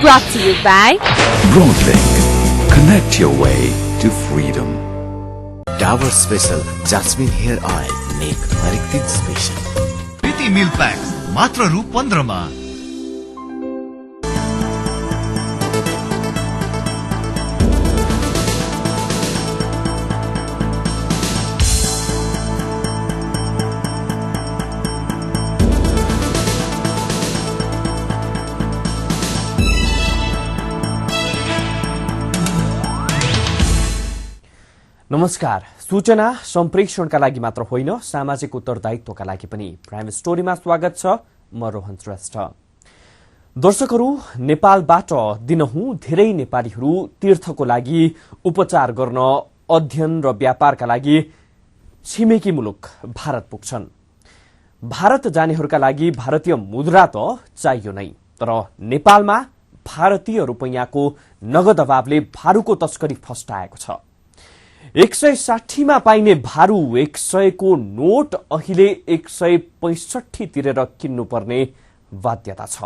Brought to you by Broadlink. Connect your way to freedom. Dabur Special Jasmine Hair Oil. नेक हरेक दिन special. प्रीति मिल pack मात्र रु 15 मा. नमस्कार. सूचना सम्प्रेषणका लागि मात्र होइन, सामाजिक उत्तरदायित्वका लागि पनि प्राइम स्टोरीमा स्वागत छ. म रोहन श्रेष्ठ. दर्शकहरू, नेपालबाट दिनहुँ धेरै नेपालीहरू तीर्थको लागि, उपचार गर्न, अध्ययन र व्यापारका लागि छिमेकी मुलुक भारत पुग्छन्. भारत जानेहरूका लागि भारतीय मुद्रा त चाहियो नै, तर नेपालमा भारतीय रुपैयाँको नगद अभावले भारूको तस्करी फस्टाएको छ. 160 मा पाइने भारू 100 को नोट अहिले 165 तिरेर किन्नुपर्ने बाध्यता छ.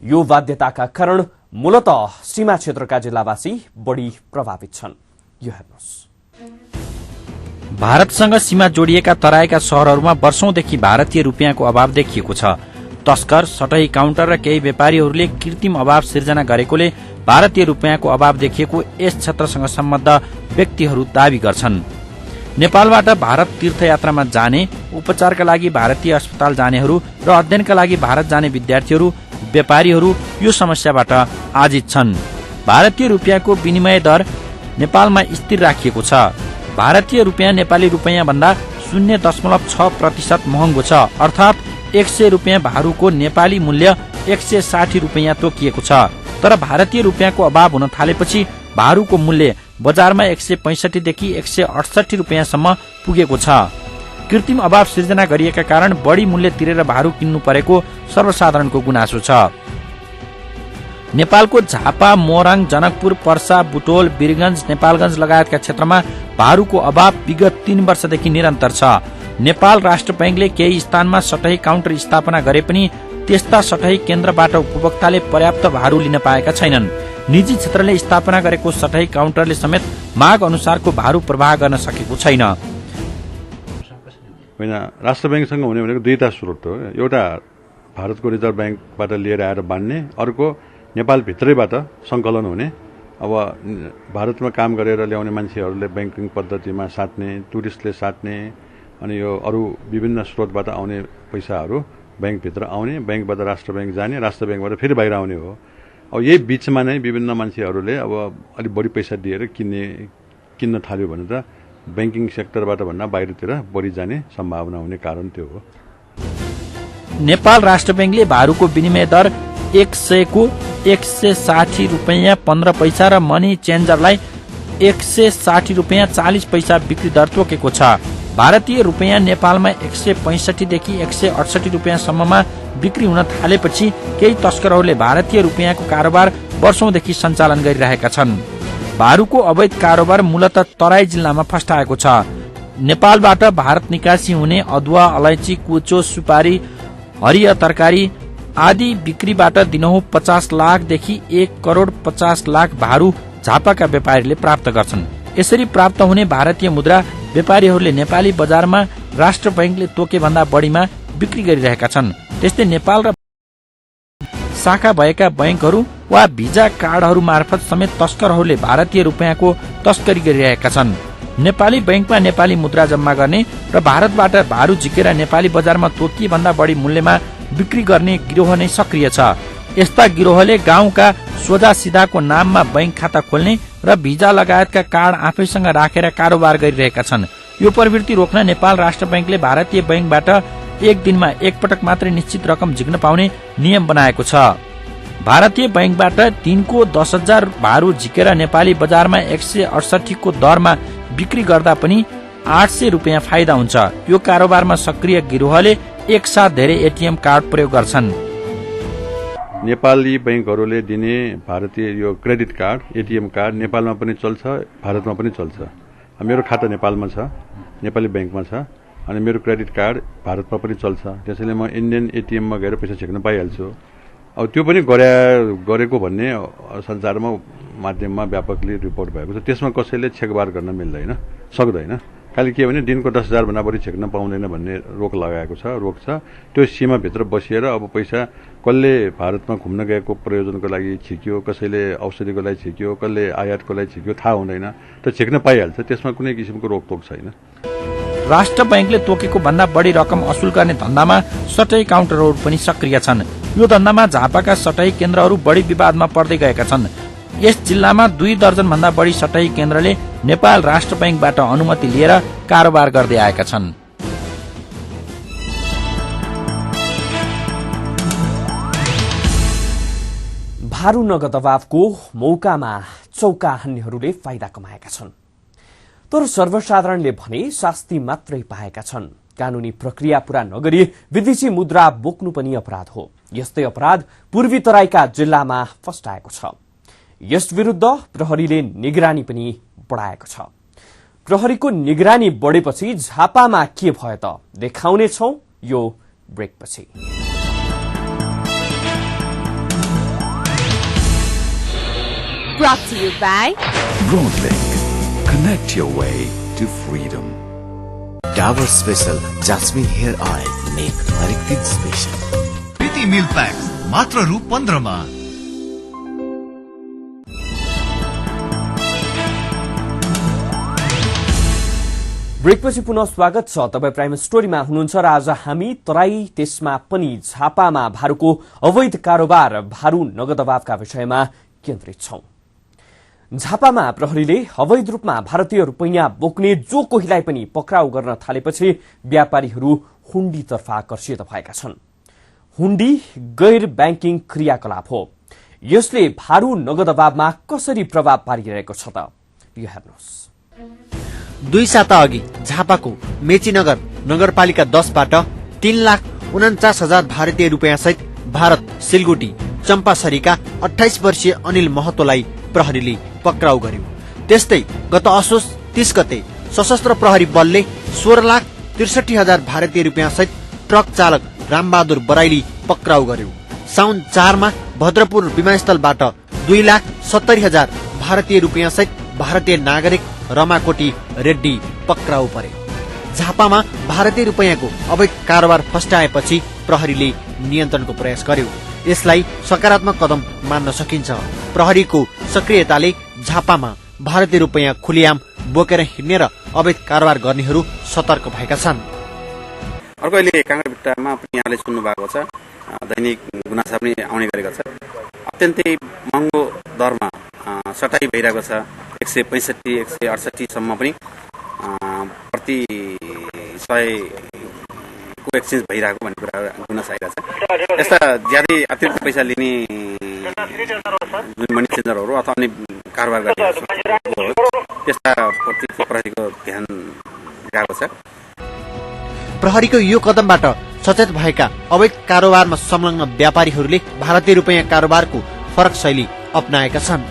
यो बाध्यताका कारण मूलत सीमा क्षेत्रका जिल्लावासी बढी प्रभावित छन्. यो हेर्नुहोस्. भारतसँग सीमा जोडिएका तराईका शहरहरूमा वर्षौंदेखि भारतीय रुपियाँको अभाव देखिएको छ. तस्कर, सटही काउन्टर र केही व्यापारीहरूले कृत्रिम अभाव सिर्जना गरेकोले भारतीय रुपियाँको अभाव देखिएको यस क्षेत्रसँग सम्बद्ध व्यक्तिहरू दावी गर्छन्. नेपालबाट भारत तीर्थयात्रामा जाने, उपचारका लागि भारतीय अस्पताल जानेहरू र अध्ययनका लागि भारत जाने विद्यार्थीहरू, व्यापारीहरू यो समस्याबाट आजित छन्. भारतीय रुपियाँको विनिमय दर नेपालमा स्थिर राखिएको छ. भारतीय रुपियाँ नेपाली रुपियाँ भन्दा 0.6% महँगो छ. अर्थात 100 रुपियाँ भारूको नेपाली मूल्य 160 रुपियाँ तोकिएको छ. तर भारतीय रुपियाँको अभाव हुन थालेपछि भारूको मूल्य बजारमा 165 देखि 168 रुपियाँसम्म पुगेको छ. कृत्रिम अभाव सिर्जना गरिएका कारण बढी मूल्य तिरेर भारू किन्नु परेको सर्वसाधारणको गुनासो छ. नेपालको झापा, मोरङ, जनकपुर, पर्सा, बुटोल, वीरगंज, नेपालगंज लगायतका क्षेत्रमा भारूको अभाव विगत 3 वर्षदेखि निरन्तर छ. नेपाल राष्ट्र बैंकले केही स्थानमा सटही काउन्टर स्थापना गरे पनि त्यस्ता सटही केन्द्रबाट उपभोक्ताले पर्याप्त भारू लिन पाएका छैनन्. निजी क्षेत्रले स्थापना गरेको सटही काउन्टरले समेत माग अनुसारको भारू प्रवाह गर्न सकेको छैन. होइन, राष्ट्र बैंकसँग हुने भनेको दुईटा स्रोत हो. एउटा भारतको रिजर्भ बैंकबाट लिएर आएर बाँड्ने, अर्को नेपाल भित्रैबाट संकलन हुने. अब भारतमा काम गरेर ल्याउने मान्छेहरूले बैंकिङ पद्धतिमा साट्ने, टुरिस्टले साट्ने, अनि यो अरू विभिन्न स्रोतबाट आउने पैसाहरू बैंकभित्र आउने, बैंकबाट राष्ट्र बैंक जाने, राष्ट्र बैंकबाट फेरि बाहिर आउने हो. अब यही बीचमा नै विभिन्न मान्छेहरूले अब अलिक बढी पैसा दिएर किन्न थाल्यो भने त बैंकिङ सेक्टरबाट भन्दा बाहिरतिर बढी जाने सम्भावना हुने कारण त्यो हो. नेपाल राष्ट्र बैंकले भारूको विनिमय दर 100 को 160 रुपियाँ 15 पैसा र मनी चेन्जरलाई 160 रुपियाँ 40 पैसा बिक्री दर तोकेको छ. भारतीय रुपियाँ नेपालमा 165 देखि 168 रुपियाँसम्ममा बिक्री हुन थालेपछि केही तस्करहरूले भारतीय रुपियाँको कारोबार वर्षौंदेखि सञ्चालन गरिरहेका छन्. भारूको अवैध कारोबार मूलत तराई जिल्लामा फस्टाएको छ. नेपालबाट भारत निकासी हुने अदुवा, अलैँची, कुचो, सुपारी, हरिया तरकारी आदि बिक्रीबाट दिनहुँ 50 लाखदेखि 1,50,00,000 भारू झापाका व्यापारीले प्राप्त गर्छन्. यसरी प्राप्त हुने भारतीय मुद्रा व्यापारीहरूले नेपाली बजारमा राष्ट्र बैंकले तोके भन्दा बढीमा बिक्री गरिरहेका छन्. त्यस्तै नेपाल र शाखा भएका बैंकहरू वा भिजा कार्डहरू मार्फत समेत तस्करहरूले भारतीय रुपियाँको तस्करी गरिरहेका छन्. नेपाली बैंकमा नेपाली मुद्रा जम्मा गर्ने र भारतबाट भारू झिकेर नेपाली बजारमा तोकिए भन्दा बढी मूल्यमा बिक्री गर्ने गिरोह नै सक्रिय छ. यस्ता गिरोहले गाउँका सोझा सिधाको नाममा बैंक खाता खोल्ने र भिजा लगायतका कार्ड आफैसँग राखेर कारोबार गरिरहेका छन्. यो प्रवृत्ति रोक्न नेपाल राष्ट्र बैंकले भारतीय बैंकबाट एक दिनमा एकपटक मात्रै निश्चित रकम झिक्न पाउने नियम बनाएको छ. भारतीय बैंकबाट दिनको 10,000 भारू झिकेर नेपाली बजारमा 168 को दरमा बिक्री गर्दा पनि 800 रुपियाँ फाइदा हुन्छ. यो कारोबारमा सक्रिय गिरोहले एकसाथ धेरै एटीएम कार्ड प्रयोग गर्छन्. नेपाली बैंकहरूले दिने भारतीय यो क्रेडिट कार्ड, एटीएम कार्ड नेपालमा पनि चल्छ, भारतमा पनि चल्छ. मेरो खाता नेपालमा छ, नेपाली बैंकमा छ, अनि मेरो क्रेडिट कार्ड भारतमा पनि चल्छ. त्यसैले म इन्डियन एटीएममा गएर पैसा झिक्न पाइहाल्छु. अब त्यो पनि गरेको भन्ने सञ्चारमा माध्यममा व्यापकले रिपोर्ट भएको छ। त्यसमा कसैले छेकबार गर्न सक्दैन। खालि के भने दिनको 10,000 भन्दा बढी छेक्न पाउँदैन भन्ने रोक छ। त्यो सीमाभित्र बसिएर अब पैसा कसले भारतमा घुम्न गएको प्रयोजनको लागि छिक्यो, कसैले औषधिको लागि छिक्यो, कसले आयातको लागि छिक्यो थाहा हुँदैन। त छिक्न पाइहाल्छ, त्यसमा कुनै किसिमको रोकटोक छैन। राष्ट्र बैंकले तोकेको भन्दा बढी रकम असुल गर्ने धन्दामा सटाई काउन्टरहरू पनि सक्रिय छन्। यो धन्दामा झापाका सटाई केन्द्रहरू बढी विवादमा पर्दै गएका छन्। यस जिल्लामा 2 दर्जन भन्दा बढी सटाई केन्द्रले नेपाल राष्ट्र बैंकबाट अनुमति लिएर कारोबार गर्दै आएका छन्। भारू नगद अभावको मौकामा चौका हान्नेहरूले फाइदा कमाएका छन्, तर सर्वसाधारणले भने शास्ति मात्रै पाएका छन्। कानूनी प्रक्रिया पूरा नगरी विदेशी मुद्रा बोक्नु पनि अपराध हो। यस्तै अपराध पूर्वी तराईका जिल्लामा फस्टाएको छ। यस विरूद्ध प्रहरीले निगरानी पनि बढाएको छ। प्रहरीको निगरानी बढेपछि झापामा के भयो त देखाउनेछौं यो ब्रेकपछि। Brought to you by Broadlink. Connect your way to freedom. Dabur special jasmine hair oil, नेक हरेक दिन स्पेशल। प्रीति मिल्क प्याक्स मात्र रु 15 मा। ब्रेकपछि पुनः स्वागत छ। तपाईं प्राइम स्टोरीमा हुनुहुन्छ र आज हामी तराई त्यसमा पनि झापामा भारूको अवैध कारोबार, भारू नगद अभावका विषयमा केन्द्रित छौं। झापामा प्रहरीले अवैध रूपमा भारतीय रुपैयाँ बोक्ने जो कोहीलाई पनि पक्राउ गर्न थालेपछि व्यापारीहरू हुण्डीतर्फ आकर्षित भएका छन्। हुण्डी गैर ब्याङ्किङ क्रियाकलाप हो। यसले भारू नगद अभावमा कसरी प्रभाव पारिरहेको छ त यो हेर्नुहोस्। 2 साता अघि झापाको मेचीनगर नगरपालिका 10 बाट 3,49,000 भारतीय रुपियाँ सहित भारत सिलगुटी चम्पासरीका 28 वर्षीय अनिल महतोलाई प्रहरीले पक्राउ गर्यो। त्यस्तै गत असोज 30 गते सशस्त्र प्रहरी बलले 16,63,000 भारतीय रुपियाँ सहित ट्रक चालक रामबहादुर बराइली पक्राउ गर्यो। साउन 4 मा भद्रपुर विमानस्थलबाट 2,70,000 भारतीय रुपियाँ सहित भारतीय नागरिक रमाकोटी रेड्डी पक्राउ परे। झापामा भारतीय रुपैयाँको अवैध कारोबार फस्टाएपछि प्रहरीले नियन्त्रणको प्रयास गर्यो। यसलाई सकारात्मक कदम मान्न सकिन्छ। प्रहरीको सक्रियताले झापामा भारतीय रुपैयाँ खुलियाम बोकेर हिँड्ने र अवैध कारोबार गर्नेहरू सतर्क भएका छन्। अर्को अहिले काँक्राभिट्टामा पनि यहाँले सुन्नु भएको छ, दैनिक गुनासा पनि आउने गरेको छ। अत्यन्तै महँगो दरमा सटाई भइरहेको छ। 165, 168 सम्म पनि प्रति 100 को एक्सचेन्ज भइरहेको भन्ने कुरा गुनासा आइरहेको छ। यस्ता ज्यादै अतिरिक्त पैसा लिने मनी चेन्जरहरू अथवा अन्य कारोबार गर्ने त्यस्ता प्रति प्रहरीको ध्यान गएको छ। प्रहरीको यो कदमबाट सचेत भएका अवैध कारोबारमा संलग्न व्यापारीहरूले भारतीय रुपैयाँ कारोबारको फरक शैली अपनाएका छन्।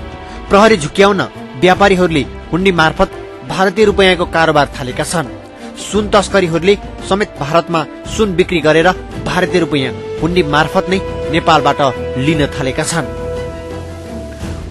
प्रहरी झुक्याउन व्यापारीहरूले हुण्डी मार्फत भारतीय रुपैयाँको कारोबार थालेका छन्। सुन तस्करीहरूले समेत भारतमा सुन बिक्री गरेर भारतीय रुपैयाँ हुण्डी मार्फत नै नेपालबाट लिन थालेका छन्।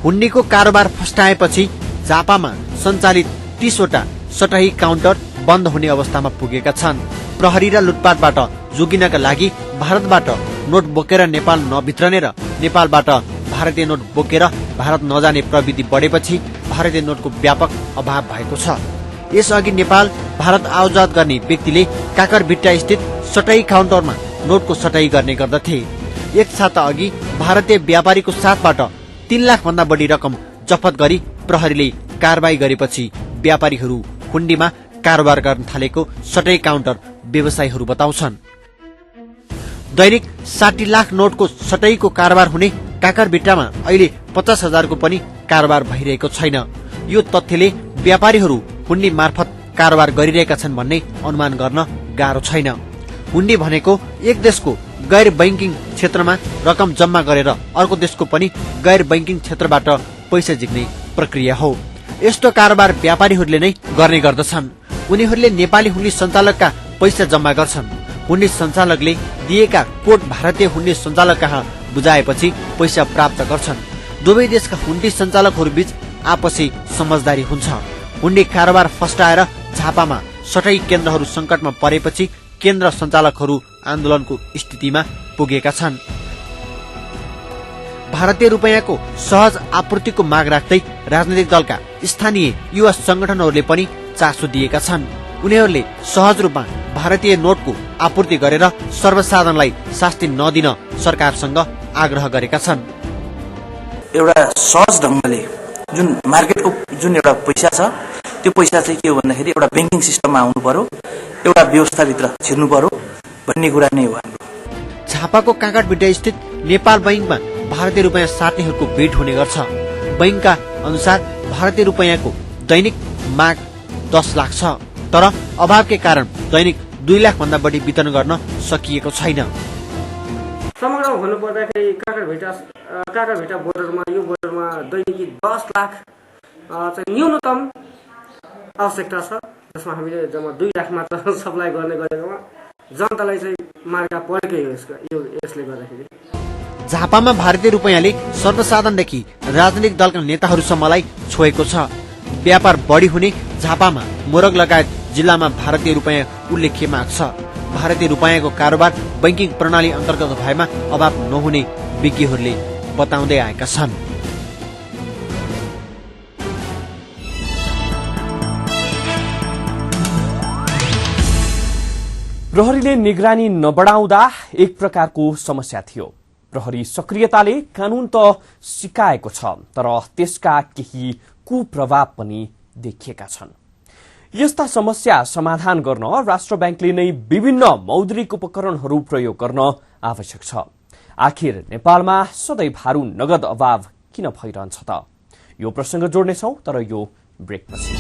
हुण्डीको कारोबार फस्टाएपछि झापामा सञ्चालित 30 वटा सटाई काउन्टर बन्द हुने अवस्थामा पुगेका छन्। प्रहरी र लुटपाटबाट जोगिनका लागि भारतबाट नोट बोकेर नेपाल नभित्रने र नेपालबाट भारतीय नोट बोकेर भारत नजाने प्रविधि बढेपछि भारतीय नोटको व्यापक अभाव भएको छ। यसअघि नेपाल भारत आयात गर्ने व्यक्तिले काकरभिट्टा स्थित सटाई काउन्टरमा नोटको सटाई गर्ने गर्दथे। 1 साता अघि भारतीय व्यापारीको साथबाट 3 लाख भन्दा बढी रकम जफत गरी प्रहरीले कारबाही गरेपछि व्यापारीहरू हुण्डीमा कारोबार गर्न थालेको सटाई काउन्टर व्यवसायीहरू बताउँछन्। दैनिक 60 लाख नोटको सटाईको कारोबार हुने काकरभिट्टामा अहिले 50,000 को पनि कारोबार भइरहेको छैन। यो तथ्यले व्यापारीहरू हुण्डी मार्फत कारोबार गरिरहेका छन् भन्ने अनुमान गर्न गाह्रो छैन। हुण्डी भनेको एक देशको गैर बैंकिङ क्षेत्रमा रकम जम्मा गरेर अर्को देशको पनि गैर बैंकिङ क्षेत्रबाट पैसा झिक्ने प्रक्रिया हो। यस्तो कारोबार व्यापारीहरूले नै गर्ने गर्दछन्। उनीहरूले नेपाली हुण्डी सञ्चालकका पैसा जम्मा गर्छन्। हुण्डी सञ्चालकले दिएका कोड भारतीय हुण्डी सञ्चालक कहाँ बुझाएपछि पैसा प्राप्त गर्छन्। दुवै देशका हुन्डी सञ्चालकहरू बीच आपसी समझदारी हुन्छ। हुन्डी कारोबार फस्टाएर झापामा सटै केन्द्रहरू संकटमा परेपछि केन्द्र सञ्चालकहरू आन्दोलनको स्थितिमा पुगेका छन्। भारतीय रुपैयाँको सहज आपूर्तिको माग राख्दै राजनैतिक दलका स्थानीय युवा संगठनहरूले पनि चासो दिएका छन्। उनीहरूले सहज रूपमा भारतीय नोटको आपूर्ति गरेर सर्वसाधारणलाई शास्ति नदिन सरकारसँग आग्रह गरेका छन्। एउटा सहज ढंगले जुन मार्केटको जुन एउटा पैसा छ त्यो पैसा चाहिँ के हो भन्दाखेरि एउटा बैंकिङ सिस्टममा आउनु पर्यो, एउटा व्यवस्थाभित्र छिर्नु पर्यो भन्ने कुरा नै हो हाम्रो। झापाको काँकडभिट्टा स्थित नेपाल बैंकमा भारतीय रुपैयाँ साट्नेहरूको भेट हुने गर्छ। बैंकका अनुसार भारतीय रुपैयाँको दैनिक माग 10 लाख छ, तर अभावकै कारण दैनिक 2 लाख भन्दा बढी वितरण गर्न सकिएको छैन। समग्रमा भन्नुपर्दाखेरि काँकडभिट्टा बोर्डरमा यो बोर्डरमा दैनिकी 10 लाख चाहिँ न्यूनतम आवश्यकता छ, जसमा हामीले जम्मा 2 लाख मात्र सप्लाई गर्ने गरेकोमा जनतालाई चाहिँ मार्का परेकै हो यसले गर्दाखेरि। झापामा भारतीय रुपैयाँले सर्वसाधारणदेखि राजनीतिक दलका नेताहरूसम्मलाई छोएको छ। व्यापार बढी हुने झापामा मोरग लगायत जिल्लामा भारतीय रुपैयाँ उल्लेख्य माग छ। भारतीय रुपैयाँको कारोबार बैंकिङ प्रणाली अन्तर्गत भएमा अभाव नहुने विज्ञहरूले बताउँदै आएका छन्। प्रहरीले निगरानी नबढाउँदा एक प्रकारको समस्या थियो। प्रहरी सक्रियताले कानून त सिकाएको छ, तर त्यसका केही कुप्रभाव पनि देखिएका छन्। यस्ता समस्या समाधान गर्न राष्ट्र बैंकले नै विभिन्न मौद्रिक उपकरणहरू प्रयोग गर्न आवश्यक छ। आखिर नेपालमा सधैँ भारू नगद अभाव किन भइरहन्छ त? यो प्रसंग जोड्नेछौं, तर यो ब्रेकपछि।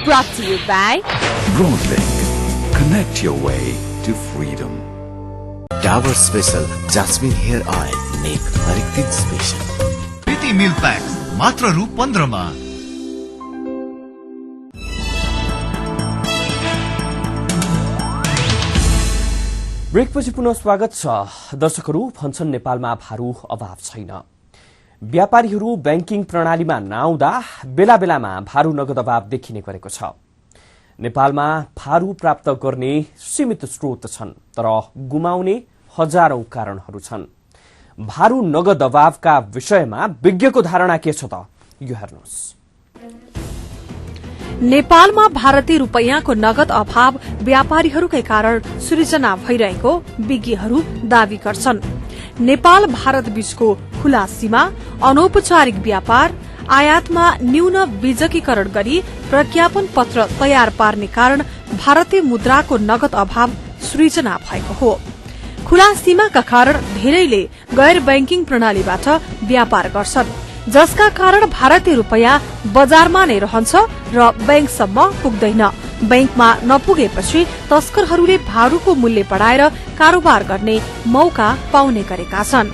Brought to you by Broadlink. Connect your way to freedom. Dabur special jasmine hair oil, नेक हरेक दिन स्पेशल। प्रीति मिल्क प्याक्स मात्र रु 15 मा। ब्रेकपछि पुनः स्वागत छ। दर्शकहरू भन्छन् नेपालमा भारू अभाव छैन। व्यापारीहरू बैंकिङ प्रणालीमा नआउँदा बेला बेलामा भारू नगद अभाव देखिने गरेको छ। नेपालमा भारू प्राप्त गर्ने सीमित स्रोत छन्, तर गुमाउने हजारौं कारणहरू छन्। भारू नगद अभावका विषयमा विज्ञको धारणा के छ त? यो हेर्नुहोस्। नेपालमा भारतीय रुपैयाँको नगद अभाव व्यापारीहरूकै कारण सृजना भइरहेको विज्ञहरू दावी गर्छन्। नेपाल भारत बीचको खुला सीमा, अनौपचारिक व्यापार, आयातमा न्यून बीजकीकरण गरी प्रज्ञापन पत्र तयार पार्ने कारण भारतीय मुद्राको नगद अभाव सृजना भएको हो। खुला सीमाका कारण धेरैले गैर बैंकिङ प्रणालीबाट व्यापार गर्छन्, जसका कारण भारतीय रुपैयाँ बजारमा नै रहन्छ र बैंकसम्म पुग्दैन। बैंकमा नपुगेपछि तस्करहरूले भारूको मूल्य बढाएर कारोबार गर्ने मौका पाउने गरेका छन्।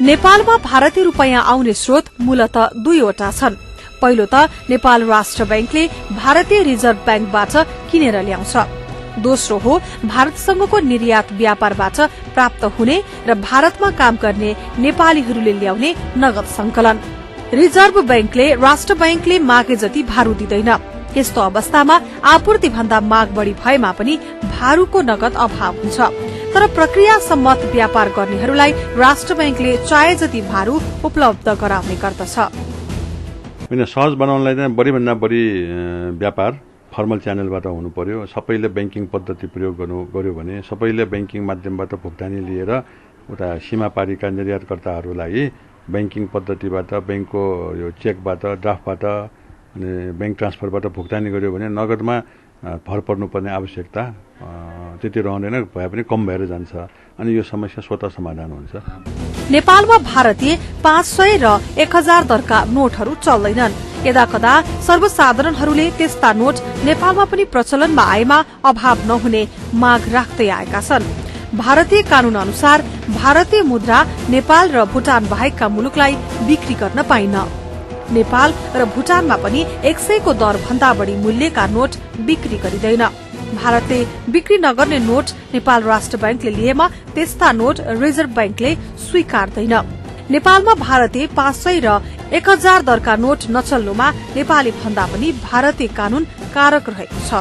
नेपालमा भारतीय रुपैयाँ आउने स्रोत मूलतः 2वटा छन्। पहिलो त नेपाल राष्ट्र बैंकले भारतीय रिजर्भ बैंकबाट किनेर ल्याउँछ। दोस्रो हो भारतसँगको निर्यात व्यापारबाट प्राप्त हुने र भारतमा काम गर्ने नेपालीहरूले ल्याउने नगद संकलन। रिजर्भ बैंकले राष्ट्र बैंकले मागे जति भारू दिँदैन। यस्तो अवस्थामा आपूर्ति भन्दा माग बढ़ी भएमा पनि भारूको नगद अभाव हुन्छ। तर प्रक्रिया सम्मत व्यापार गर्नेहरूलाई राष्ट्र बैंकले चाहे जति भारू उपलब्ध गराउने गर्दछ। सहज बनाउनलाई चाहिँ बढीभन्दा बढी व्यापार फर्मल च्यानलबाट हुनु पर्यो। सबैले बैंकिङ पद्धति प्रयोग गर्यो भने सबैले बैंकिङ माध्यमबाट भुक्तानी लिएर उता सीमापारीका निर्यातकर्ताहरूलाई बैंकिङ पद्धतिबाट बैंकको यो चेकबाट ड्राफ्टबाट अनि बैंक ट्रान्सफरबाट भुक्तानी गर्यो भने नगदमा भर पर्नुपर्ने आवश्यकता त्यति रहँदैन, भए पनि कम भएर जान्छ अनि यो समस्या स्वतः समाधान हुन्छ। नेपालमा भारतीय 500 र 1000 दरका नोटहरू चल्दैनन्। यदाकदा सर्वसाधारणहरूले त्यस्ता नोट नेपालमा पनि प्रचलनमा आएमा अभाव नहुने माग राख्दै आएका छन्। भारतीय कानून अनुसार भारतीय मुद्रा नेपाल र भूटान बाहेकका मुलुकलाई बिक्री गर्न पाइन। नेपाल र भूटानमा पनि 100 को दर भन्दा बढ़ी मूल्यका नोट बिक्री गरिँदैन। भारतले बिक्री नगर्ने नोट नेपाल राष्ट्र बैंकले लिएमा त्यस्ता नोट रिजर्भ बैंकले स्वीकार्दैन। नेपालमा भारतीय 500 र 1000 दरका नोट नचल्नुमा नेपाली भन्दा पनि भारतीय कानून कारक रहेको छ।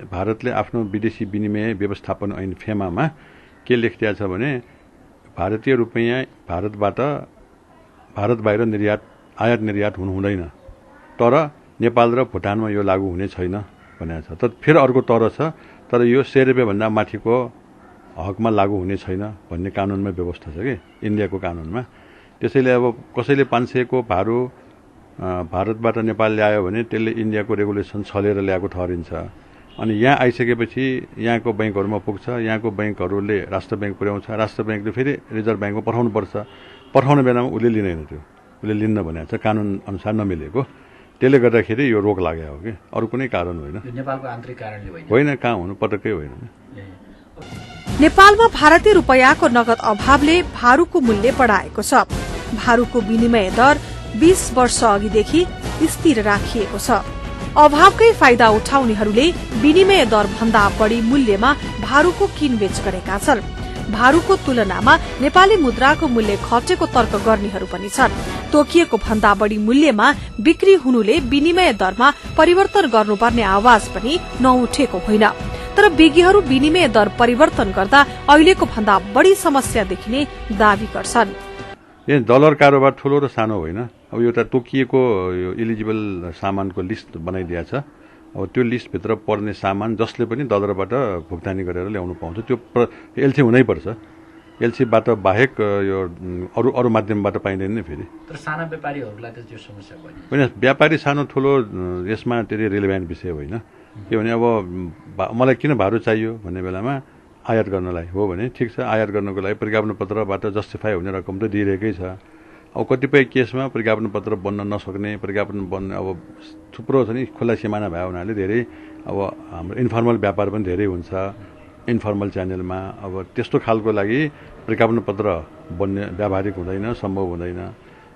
भारतले आफ्नो विदेशी विनिमय व्यवस्थापन ऐन फेमामा के लेखिदिएको छ भने भारतीय रुपैयाँ भारतबाट भारत बाहिर आयात निर्यात हुनु हुँदैन, तर नेपाल र भुटानमा यो लागू हुने छैन भनेको छ। तर फेरि अर्को तर छ, तर यो 100 रुपियाँ भन्दा माथिको हकमा लागू हुने छैन भन्ने कानूनमा व्यवस्था छ कि इन्डियाको कानूनमा। त्यसैले अब कसैले 500 को भारू भारतबाट नेपाल ल्यायो भने त्यसले इन्डियाको रेगुलेसन छलेर ल्याएको ठहरिन्छ। अनि यहाँ आइसकेपछि यहाँको बैंकहरूमा पुग्छ, यहाँको बैंकहरूले राष्ट्र बैंक पुर्याउँछ, राष्ट्र बैंकले फेरि रिजर्भ बैंकमा पठाउनुपर्छ। पठाउने बेलामा उसले लिँदैन, त्यो उसले लिन्न भनेको छ, कानून अनुसार नमिलेको। त्यसले गर्दाखेरि यो रोक लाग्यो हो कि अरू कुनै कारण होइन। नेपालको आन्तरिक कारणले होइन, कहाँ हुनु पटक्कै होइन। नेपालमा भारतीय रुपैयाँको नगद अभावले भारूको मूल्य बढाएको छ। भारूको विनिमय दर 20 वर्ष अघिदेखि स्थिर राखिएको छ। अभावकै फाइदा उठाउनेहरूले विनिमय दर भन्दा बढ़ी मूल्यमा भारूको किनबेच गरेका छन्। भारूको तुलनामा नेपाली मुद्राको मूल्य घटेको तर्क गर्नेहरू पनि छन्। तोकिएको भन्दा बढ़ी मूल्यमा बिक्री हुनुले विनिमय दरमा परिवर्तन गर्नुपर्ने आवाज पनि नउठेको होइन। तर विज्ञहरू विनिमय दर परिवर्तन गर्दा अहिलेको भन्दा बढ़ी समस्या देखिने दावी गर्छन्। डलर कारोबार ठूलो र सानो होइन। अब एउटा तोकिएको इलिजिबल सामानको लिस्ट बनाइदिएको छ। अब त्यो लिस्टभित्र पर्ने सामान जसले पनि डलरबाट भुक्तानी गरेर ल्याउनु पाउँछ, त्यो एलसी हुनैपर्छ। एलसीबाट बाहेक यो अरू माध्यमबाट पाइँदैन नि फेरि। तर साना व्यापारीहरूलाई त त्यो समस्या होइन। व्यापारी सानो ठुलो यसमा त्यति रिलेभेन्ट विषय होइन। के भने अब मलाई किन भारू चाहियो भन्ने बेलामा आयात गर्नलाई हो भने ठिक छ, आयात गर्नको लागि प्रज्ञापन पत्रबाट जस्टिफाई हुने रकम त दिइरहेकै छ। अब कतिपय केसमा प्रज्ञापन पत्र बन्न नसक्ने, प्रज्ञापन बन्ने अब थुप्रो छ नि, खुल्ला सिमाना भए हुनाले धेरै अब हाम्रो इन्फर्मल व्यापार पनि धेरै हुन्छ इन्फर्मल च्यानलमा। अब त्यस्तो खालको लागि प्रज्ञापन पत्र बन्ने व्यावहारिक हुँदैन, सम्भव हुँदैन।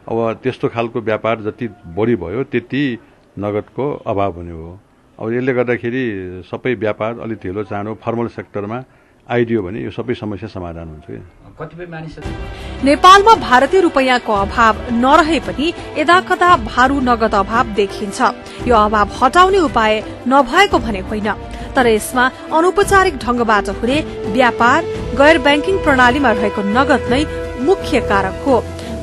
अब त्यस्तो खालको व्यापार जति बढी भयो त्यति नगदको अभाव हुने हो। अब यसले गर्दाखेरि सबै व्यापार अलिक ढिलो चाँडो फर्मल सेक्टरमा आइदियो भने यो सबै समस्या समाधान हुन्छ। कतिपय मानिसहरू नेपालमा भारतीय रुपैयाँको अभाव नरहे पनि यदाकदा भारू नगद अभाव देखिन्छ। यो अभाव हटाउने उपाय नभएको भने होइन, तर यसमा अनौपचारिक ढंगबाट हुने व्यापार, गैर बैंकिङ प्रणालीमा रहेको नगद नै मुख्य कारक हो।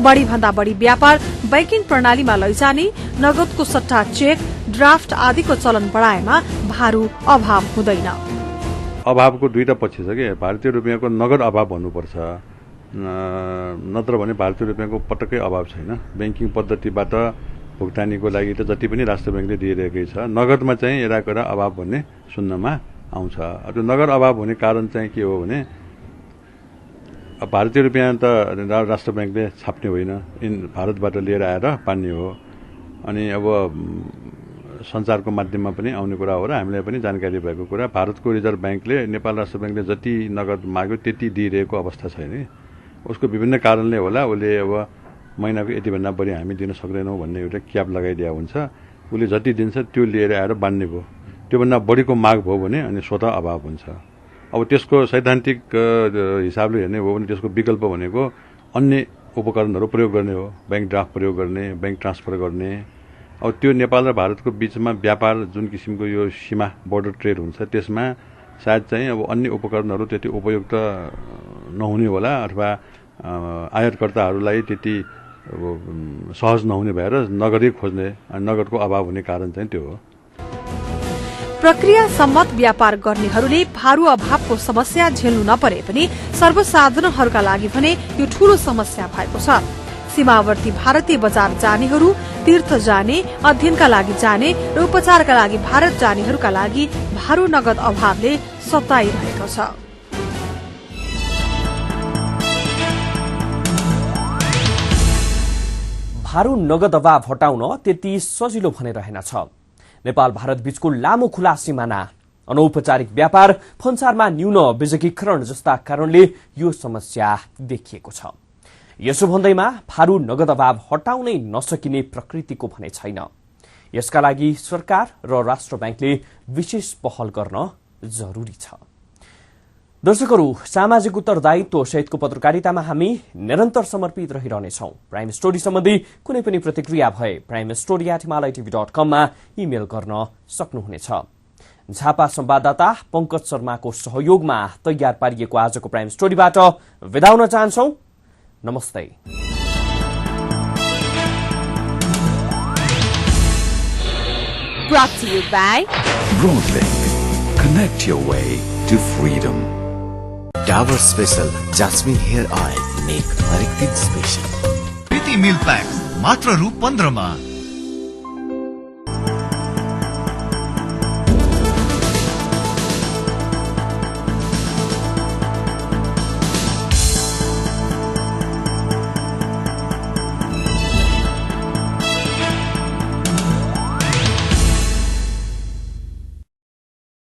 बढ़ी भन्दा बढ़ी व्यापार बैंकिङ प्रणालीमा लैजाने, नगदको सट्टा चेक, ड्राफ्ट आदिको चलन बढ़ाएमा भारू अभाव हुँदैन। अभावको दुईटा पक्ष छ कि भारतीय रुपियाँको नगद अभाव भन्नुपर्छ, नत्र भने भारतीय रुपियाँको पटक्कै अभाव छैन। बैंकिङ पद्धतिबाट भुक्तानीको लागि त जति पनि राष्ट्र बैंकले दिइरहेकै छ, नगदमा चाहिँ यदाकदा अभाव भन्ने सुन्नमा आउँछ। त्यो नगद अभाव हुने कारण चाहिँ के हो भने भारतीय रुपियाँ त राष्ट्र बैंकले छाप्ने होइन, भारतबाट लिएर आएर पान्ने हो। अनि अब संचारको माध्यममा पनि आउने कुरा हो र हामीलाई पनि जानकारी भएको कुरा, भारतको रिजर्भ बैंकले नेपाल राष्ट्र बैंकले जति नगद माग्यो त्यति दिइरहेको अवस्था छैन। उसको विभिन्न कारणले होला, उसले अब महिनाको यतिभन्दा बढी हामी दिन सक्दैनौँ भन्ने एउटा क्याप लगाइदिया हुन्छ। उसले जति दिन्छ त्यो लिएर आएर बान्ने भयो। त्योभन्दा बढीको माग भयो भने अनि स्वतः अभाव हुन्छ। अब त्यसको सैद्धान्तिक हिसाबले हेर्ने हो भने त्यसको विकल्प भनेको अन्य उपकरणहरू प्रयोग गर्ने हो, बैंक ड्राफ्ट प्रयोग गर्ने, बैंक ट्रान्सफर गर्ने। अब त्यो नेपाल र भारतको बीचमा व्यापार जुन किसिमको यो सीमा बोर्डर ट्रेड हुन्छ त्यसमा सायद चाहिँ अब अन्य उपकरणहरू त्यति उपयुक्त नहुने होला, अथवा आयातकर्ताहरूलाई त्यति सहज नहुने भएर नगदै खोज्ने, नगदको अभाव हुने कारण चाहिँ त्यो हो। प्रक्रिया सम्मत व्यापार गर्नेहरूले भारू अभावको समस्या झेल्नु नपरे पनि सर्वसाधारणहरूका लागि भने यो ठूलो समस्या भएको छ। सीमावर्ती भारतीय बजार जानेहरू, तीर्थ जाने, अध्ययनका लागि जाने र उपचारका लागि भारत जानेहरूका लागि भारू नगद अभावले सताइरहेको छ। भारू नगद अभाव हटाउन त्यति सजिलो भने रहेनछ। नेपाल भारत बीचको लामो खुला सिमाना, अनौपचारिक व्यापार, भन्सारमा न्यून विजकीकरण जस्ता कारणले यो समस्या देखिएको छ। यसो भन्दैमा भारू नगद अभाव हटाउनै नसकिने प्रकृतिको भने छैन। यसका लागि सरकार र राष्ट्र ब्याङ्कले विशेष पहल गर्न जरुरी छ। दर्शकहरू, सामाजिक उत्तरदायित्व सहितको पत्रकारितामा हामी निरन्तर समर्पित रहिरहनेछौं। प्राइम स्टोरी सम्बन्धी कुनै पनि प्रतिक्रिया भए primestory@himalaytv.com मा इमेल गर्न सक्नुहुनेछ। झापा संवाददाता पंकज शर्माको सहयोगमा तयार पारिएको आजको प्राइम स्टोरीबाट विदा हुन चाहन्छौं। नमस्ते। Brought to you by Broadlink. Connect your way to freedom. Dabur special jasmine hair oil नेक हरेक दिन स्पेशल। प्रीति मिल्क प्याक्स मात्र रु 15 मा।